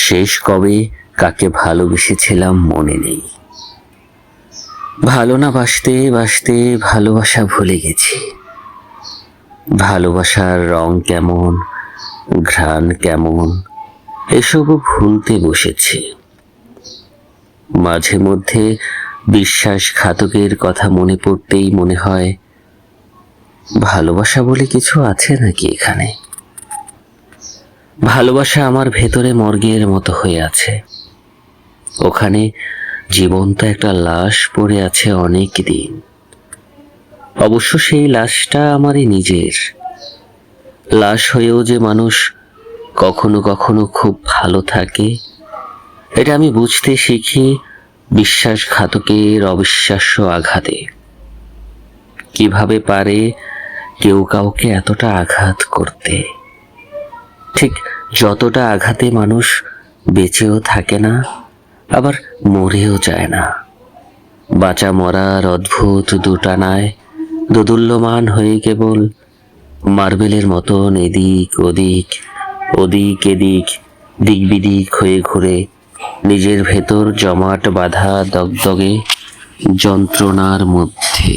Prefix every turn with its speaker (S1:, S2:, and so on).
S1: শেষ কবে কাকে ভালোবেসেছিলাম মনে নেই। ভালো না বাসতে বাসতে ভালোবাসা ভুলে গেছি। ভালোবাসার রং কেমন, ঘ্রাণ কেমন, এসবও ভুলতে বসেছি। মাঝে মধ্যে বিশ্বাসঘাতকের কথা মনে পড়তেই মনে হয়, ভালোবাসা বলে কিছু আছে নাকি এখানে? ভালোবাসা আমার ভেতরে মর্গের মতো হয়ে আছে। ওখানে জীবন্ত একটা লাশ পড়ে আছে অনেক দিন। অবশ্য সেই লাশটা আমারই নিজের। লাশ হয়েও যে মানুষ কখনো কখনো খুব ভালো থাকে, এটা আমি বুঝতে শিখি বিশ্বাসঘাতকের অবিশ্বাস্য আঘাতে। কিভাবে পারে কেউ কাউকে এতটা আঘাত করতে? ঠিক যতটা আঘাতে মানুষ বেঁচেও থাকে না, আবার মরেও যায় না। বাঁচা মরার অদ্ভুত দুটানায় দোদুল্যমান হয়ে কেবল মার্বেলের মতন এদিক ওদিক, ওদিক এদিক, দিক বিদিক হয়ে ঘুরে নিজের ভেতর জমাট বাঁধা দগদগে যন্ত্রণার মধ্যে।